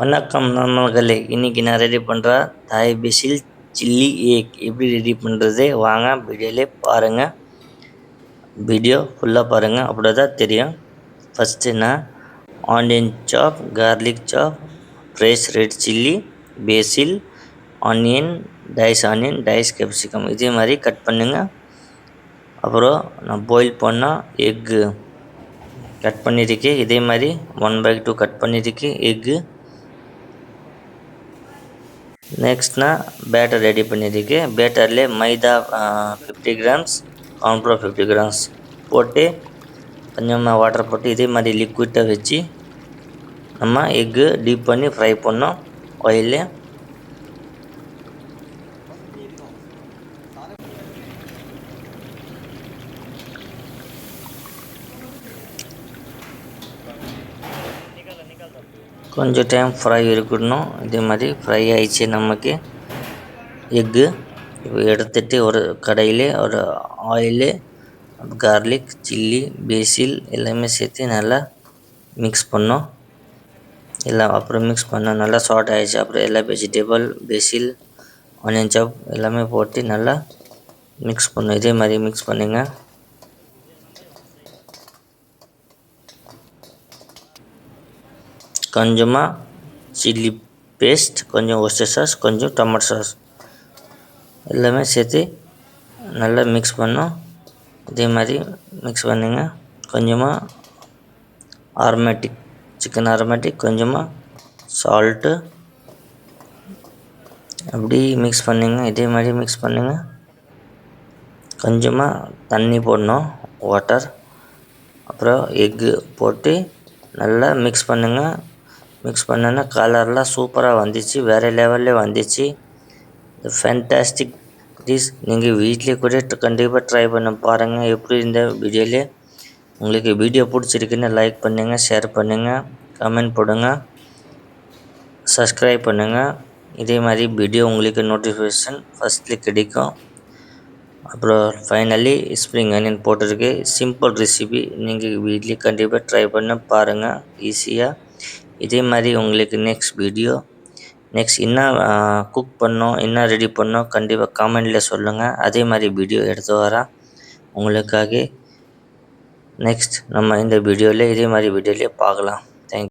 வணக்கம் நண்பர்களே, இன்றைக்கி நான் ரெடி பண்ணுற தாய் பெசில் சில்லி எக் எப்படி ரெடி பண்ணுறது வாங்க வீடியோலே பாருங்கள். வீடியோ ஃபுல்லாக பாருங்கள், அப்படி தான் தெரியும். ஃபஸ்ட்டு நான் ஆனியன் சாப், கார்லிக் சாப், ஃப்ரெஷ் ரெட் சில்லி, பேசில், ஆனியன், டைஸ் கேப்சிகம் இதே மாதிரி கட் பண்ணுங்க. அப்புறம் நான் பாயில் பண்ணால் எக்கு கட் பண்ணியிருக்கேன். இதே மாதிரி 1/2 கட் பண்ணியிருக்கேன் எக்கு. நெக்ஸ்ட் நான் பேட்டர் ரெடி பண்ணியிருக்கேன். பேட்டரில் மைதா 50 கிராம்ஸ், கார்ன்ஃப்ளவர் 50 கிராம்ஸ் போட்டு கொஞ்சமாக வாட்டர் போட்டு இதே மாதிரி லிக்விட்டாக வச்சு நம்ம எக்கு டீப் பண்ணி ஃப்ரை பண்ணோம் ஆயிலில். கொஞ்சம் டைம் ஃப்ரை இருக்கணும். இதே மாதிரி ஃப்ரை ஆயிடுச்சு நமக்கு எக்கு. இப்போ எடுத்துகிட்டு ஒரு கடையில் ஒரு ஆயிலு, கார்லிக், சில்லி, பேசில் எல்லாமே சேர்த்து நல்லா மிக்ஸ் பண்ணோம். எல்லாம் அப்புறம் மிக்ஸ் பண்ணோம், நல்லா சாட் ஆகிடுச்சு. அப்புறம் எல்லா வெஜிடபிள், பேசில், ஆனியன் சாப் எல்லாமே போட்டு நல்லா மிக்ஸ் பண்ணோம். இதே மாதிரி மிக்ஸ் பண்ணுங்க. கொஞ்சமாக சில்லி பேஸ்ட், கொஞ்சம் ஒஸ்டர் சாஸ், கொஞ்சம் டொமேட்டோ சாஸ் எல்லாமே சேர்த்து நல்லா மிக்ஸ் பண்ணோம். இதே மாதிரி மிக்ஸ் பண்ணுங்க. கொஞ்சமாக சிக்கன் ஆரோமேட்டிக், கொஞ்சமாக சால்ட்டு அப்படி மிக்ஸ் பண்ணுங்க. இதே மாதிரி மிக்ஸ் பண்ணுங்க. கொஞ்சமாக தண்ணி போடணும், வாட்டர். அப்புறம் எக்கு போட்டு நல்லா மிக்ஸ் பண்ணுங்க. மிக்ஸ் பண்ணோன்னா கலர்லாம் சூப்பராக வந்துச்சு, வேறு லெவலில் வந்துச்சு. Fantastic dish. நீங்கள் வீட்டிலே கூட கண்டிப்பாக ட்ரை பண்ண பாருங்கள் எப்படி இந்த வீடியோவில். உங்களுக்கு வீடியோ பிடிச்சிருக்குன்னு லைக் பண்ணுங்கள், ஷேர் பண்ணுங்கள், கமெண்ட் போடுங்க, சப்ஸ்கிரைப் பண்ணுங்கள். இதே மாதிரி வீடியோ உங்களுக்கு நோட்டிஃபிகேஷன் ஃபஸ்ட்டில் கிடைக்கும். அப்புறம் ஃபைனலி ஸ்ப்ரிங் ஆனியன் போட்டிருக்கு. சிம்பிள் ரெசிபி, நீங்கள் வீட்லேயே கண்டிப்பாக ட்ரை பண்ண பாருங்கள் ஈஸியாக. இதே மாதிரி உங்களுக்கு நெக்ஸ்ட் என்ன குக் பண்ணோம், என்ன ரெடி பண்ணோம் கண்டிப்பாக காமெண்டில் சொல்லுங்கள். அதே மாதிரி வீடியோ எடுத்து வரேன் உங்களுக்காக. நெக்ஸ்ட் நம்ம இந்த வீடியோவில் இதே மாதிரி வீடியோவிலே பார்க்கலாம்.